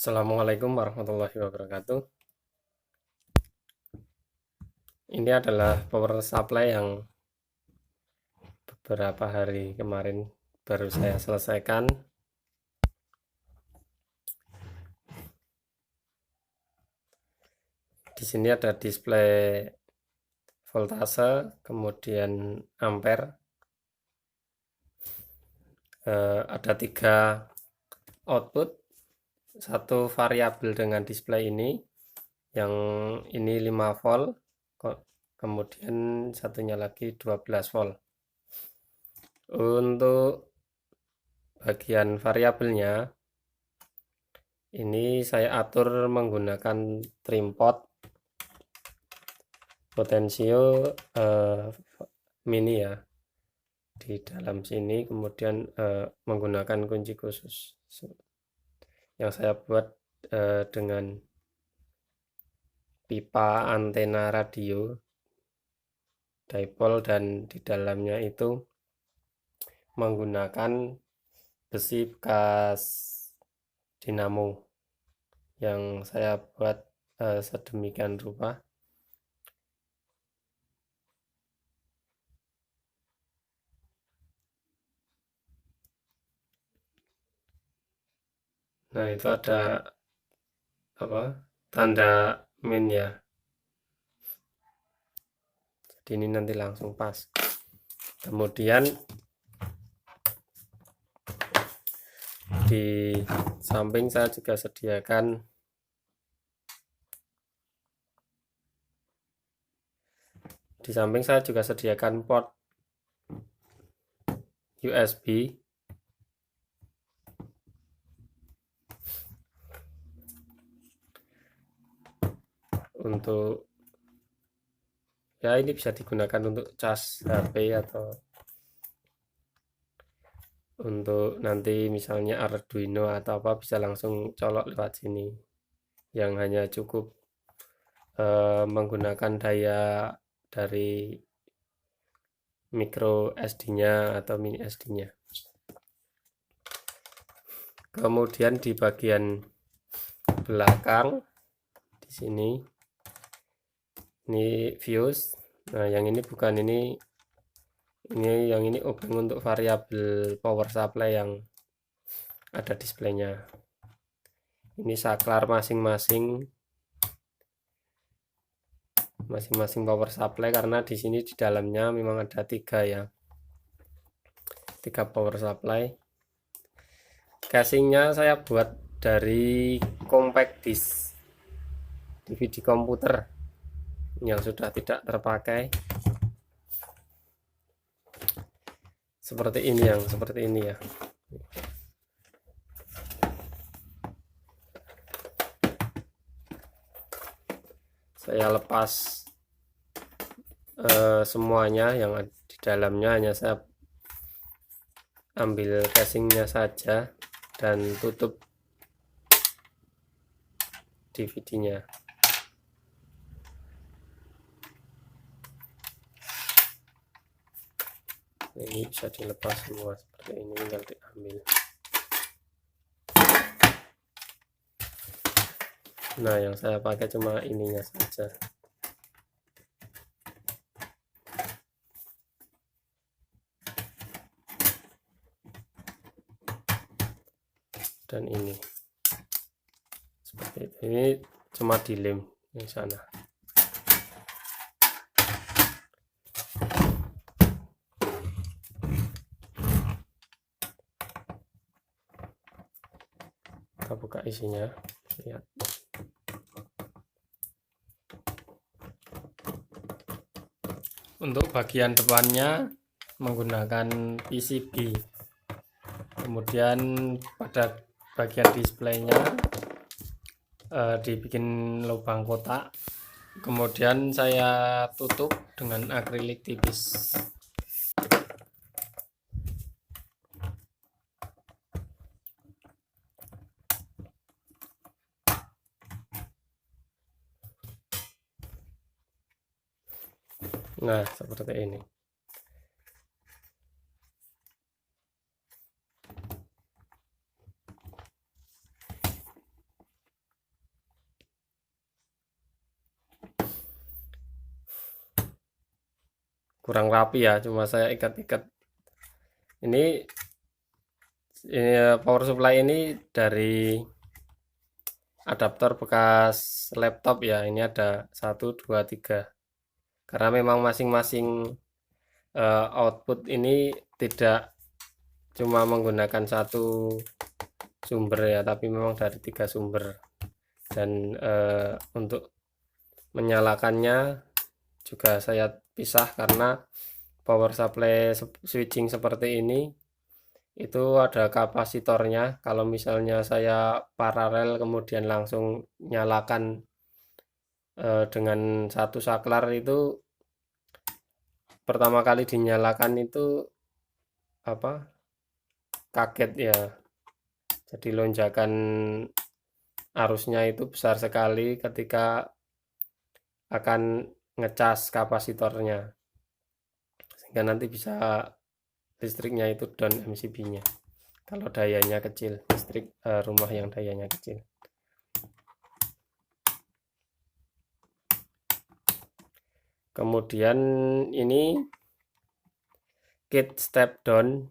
Assalamualaikum warahmatullahi wabarakatuh. Ini adalah power supply yang beberapa hari kemarin baru saya selesaikan. Di sini ada display voltase, kemudian ampere. Ada 3 output, satu variabel dengan display ini, yang ini 5 volt, kemudian satunya lagi 12 volt. Untuk bagian variabelnya ini saya atur menggunakan trimpot potensio mini ya di dalam sini, kemudian menggunakan kunci khusus yang saya buat dengan pipa antena radio dipol, dan di dalamnya itu menggunakan besi bekas dinamo yang saya buat sedemikian rupa. Nah, itu ada tanda min ya. Jadi ini nanti langsung pas. Kemudian di samping saya juga sediakan port USB untuk ya, ini bisa digunakan untuk cas HP atau untuk nanti misalnya Arduino atau apa, bisa langsung colok lewat sini, yang hanya cukup menggunakan daya dari micro SD-nya atau mini SD-nya. Kemudian di bagian belakang di sini ini fuse. Nah, yang ini bukan ini yang ini obeng untuk variabel power supply yang ada displaynya. Ini saklar masing-masing power supply, karena di sini di dalamnya memang ada 3 ya, 3 power supply. Casingnya saya buat dari compact disk DVD komputer yang sudah tidak terpakai, seperti ini ya. Saya lepas semuanya yang ada di dalamnya, hanya saya ambil casingnya saja dan tutup DVD-nya. Ini bisa dilepas semua seperti ini, tinggal diambil. Nah, yang saya pakai cuma ininya saja. Dan ini seperti itu. Ini cuma dilem yang sana. Kita buka isinya, lihat. Untuk bagian depannya menggunakan PCB. Kemudian pada bagian displaynya dibikin lubang kotak. Kemudian saya tutup dengan akrilik tipis. Nah, seperti ini. kurang rapi ya, cuma saya ikat-ikat. Ini power supply ini dari adaptor bekas laptop ya. Ini ada 1 2 3, karena memang masing-masing output ini tidak cuma menggunakan satu sumber ya, tapi memang dari 3 sumber. Dan untuk menyalakannya juga saya pisah, karena power supply switching seperti ini itu ada kapasitornya. Kalau misalnya saya paralel kemudian langsung nyalakan dengan satu saklar, itu pertama kali dinyalakan itu apa, kaget ya, jadi lonjakan arusnya itu besar sekali ketika akan ngecas kapasitornya, sehingga nanti bisa listriknya itu down MCB-nya kalau dayanya kecil, listrik rumah yang dayanya kecil. Kemudian ini kit step down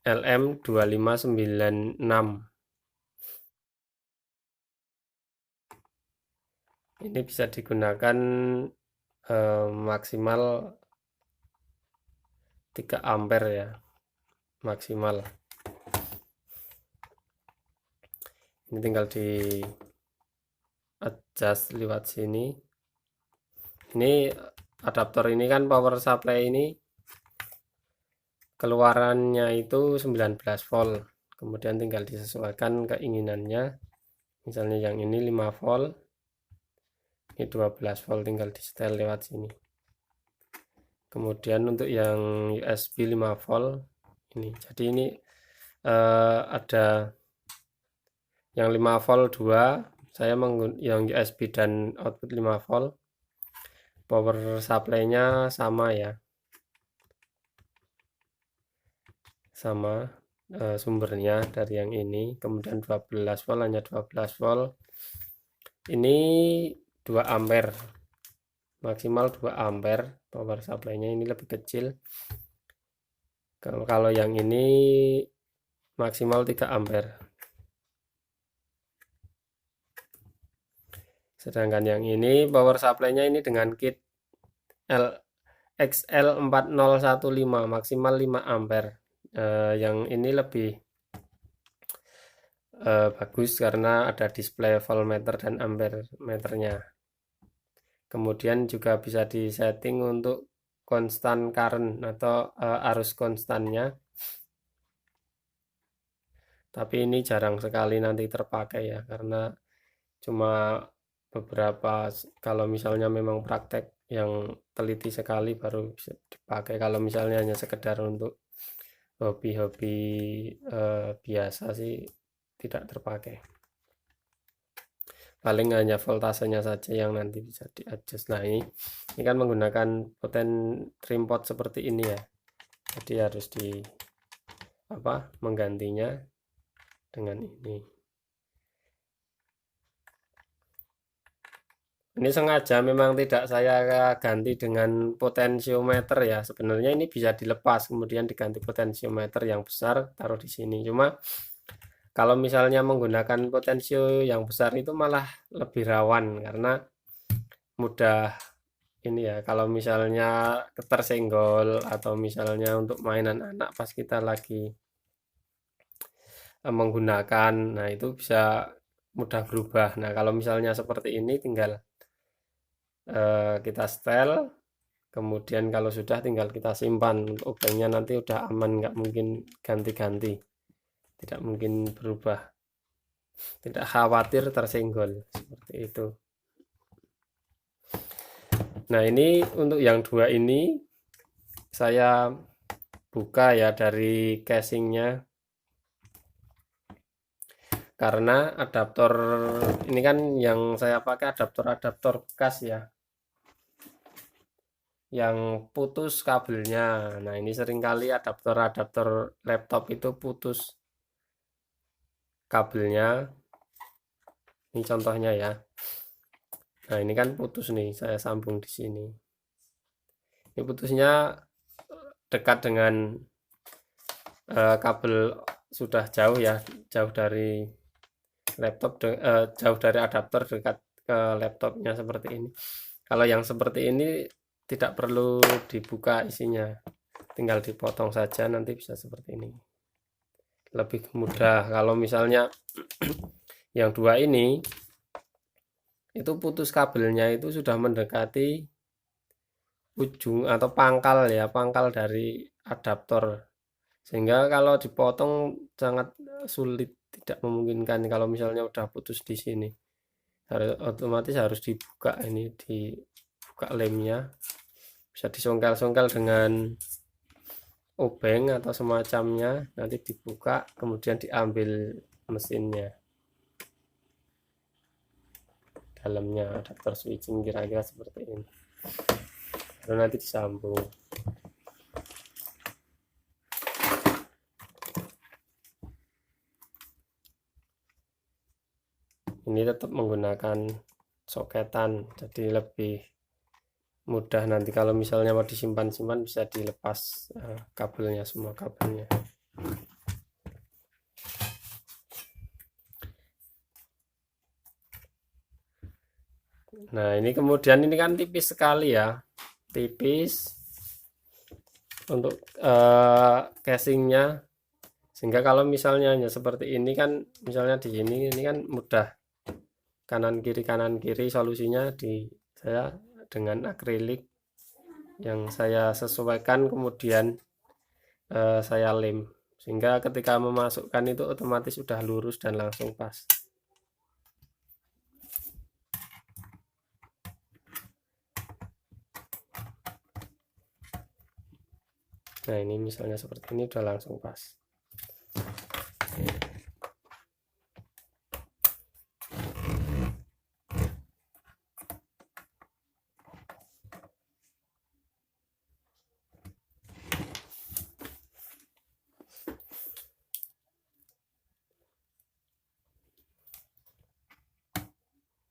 LM2596. Ini bisa digunakan maksimal 3 ampere ya, maksimal. Ini tinggal di adjust lewat sini. Ini adaptor ini kan power supply ini keluarannya itu 19 volt, kemudian tinggal disesuaikan keinginannya. Misalnya yang ini 5 volt, ini 12 volt, tinggal di setel lewat sini. Kemudian untuk yang USB 5 volt ini, jadi ini ada yang 5 volt 2, saya menggunakan yang USB dan output 5 volt. Power supply-nya sama ya, sama sumbernya dari yang ini. Kemudian 12 volt, hanya 12 volt. Ini 2 ampere, maksimal 2 ampere power supply-nya, ini lebih kecil. Kalau yang ini maksimal 3 ampere. Sedangkan yang ini power supply-nya ini dengan kit XL4015, maksimal 5 ampere. Yang ini lebih bagus karena ada display voltmeter dan ampere meternya. Kemudian juga bisa disetting untuk konstan current atau arus konstannya, tapi ini jarang sekali nanti terpakai ya, karena cuma beberapa, kalau misalnya memang praktek yang teliti sekali baru bisa dipakai. Kalau misalnya hanya sekedar untuk hobi-hobi biasa sih tidak terpakai, paling hanya voltasenya saja yang nanti bisa di-adjust. Nah, ini kan menggunakan poten trim pot seperti ini ya, jadi harus menggantinya dengan ini. Ini sengaja memang tidak saya ganti dengan potensiometer ya. Sebenarnya ini bisa dilepas kemudian diganti potensiometer yang besar, taruh di sini. Cuma kalau misalnya menggunakan potensio yang besar itu malah lebih rawan, karena mudah ini ya, kalau misalnya tersenggol atau misalnya untuk mainan anak pas kita lagi menggunakan, nah itu bisa mudah berubah. Nah, kalau misalnya seperti ini tinggal kita setel, kemudian kalau sudah tinggal kita simpan. Obengnya nanti udah aman, nggak mungkin ganti-ganti, tidak mungkin berubah, tidak khawatir tersenggol, seperti itu. Nah, ini untuk yang 2 ini saya buka ya dari casingnya, karena adaptor ini kan yang saya pakai adaptor bekas ya, yang putus kabelnya. Nah, ini seringkali adaptor laptop itu putus kabelnya. Ini contohnya ya. Nah, ini kan putus nih, saya sambung di sini. Ini putusnya dekat dengan kabel, sudah jauh ya, jauh dari laptop, jauh dari adaptor dekat ke laptopnya seperti ini. Kalau yang seperti ini tidak perlu dibuka isinya, tinggal dipotong saja, nanti bisa seperti ini, lebih mudah. Kalau misalnya yang dua ini itu putus kabelnya itu sudah mendekati ujung atau pangkal ya, pangkal dari adaptor, sehingga kalau dipotong sangat sulit, tidak memungkinkan. Kalau misalnya udah putus di sini, otomatis harus dibuka, ini dibuka lemnya, bisa disongkel-songkel dengan obeng atau semacamnya, nanti dibuka kemudian diambil mesinnya, dalamnya adapter switching, kira-kira seperti ini, lalu nanti disambung. Ini tetap menggunakan soketan, jadi lebih mudah. Nanti kalau misalnya mau disimpan-simpan bisa dilepas kabelnya, semua kabelnya. Nah, ini kemudian ini kan tipis sekali ya, tipis untuk casingnya, sehingga kalau misalnya hanya seperti ini kan, misalnya di sini ini kan mudah kanan kiri, solusinya di saya dengan akrilik yang saya sesuaikan, kemudian saya lem, sehingga ketika memasukkan itu otomatis sudah lurus dan langsung pas. Nah, ini misalnya seperti ini udah langsung pas.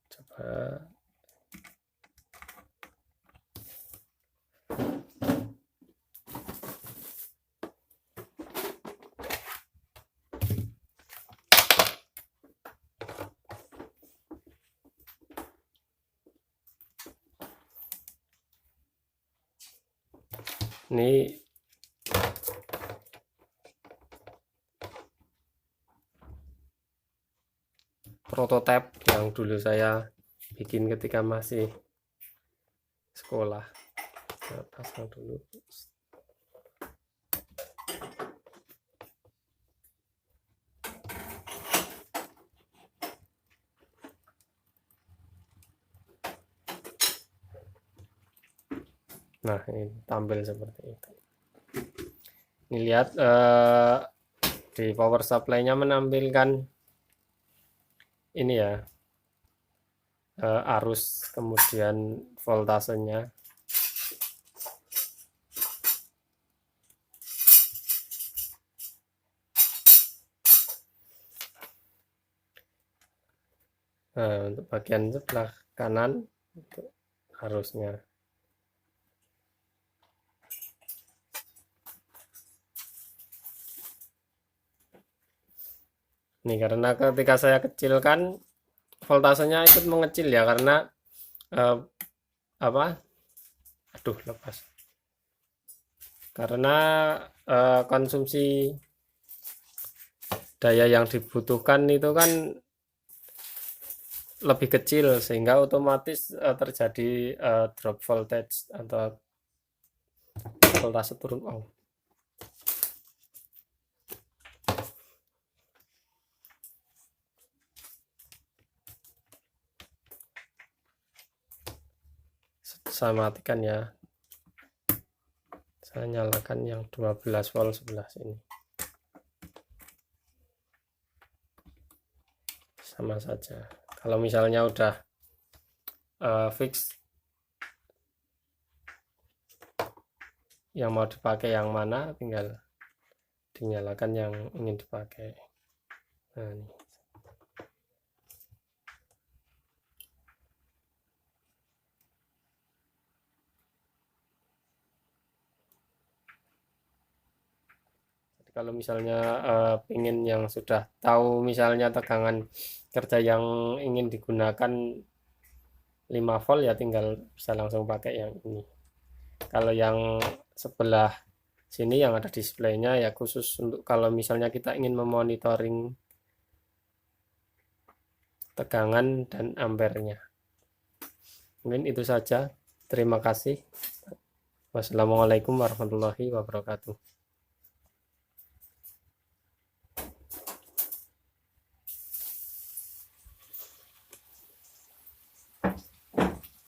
Coba. Ini prototipe yang dulu saya bikin ketika masih sekolah. Saya pasang dulu. Nah, ini tampil seperti itu. Ini lihat di power supply-nya menampilkan ini ya, arus kemudian voltasenya. Nah, untuk bagian sebelah kanan untuk arusnya. Ini karena ketika saya kecilkan voltasenya ikut mengecil ya, karena aduh lepas, karena konsumsi daya yang dibutuhkan itu kan lebih kecil, sehingga otomatis terjadi drop voltage atau voltase turun. Saya matikan ya, saya nyalakan yang 12 volt sebelah sini, sama saja. Kalau misalnya udah fix yang mau dipakai yang mana, tinggal dinyalakan yang ingin dipakai. Nah, ini. kalau misalnya ingin yang sudah tahu misalnya tegangan kerja yang ingin digunakan 5 volt ya tinggal bisa langsung pakai yang ini. Kalau yang sebelah sini yang ada displaynya ya khusus untuk kalau misalnya kita ingin memonitoring tegangan dan ampernya. Mungkin itu saja. Terima kasih. Wassalamualaikum warahmatullahi wabarakatuh.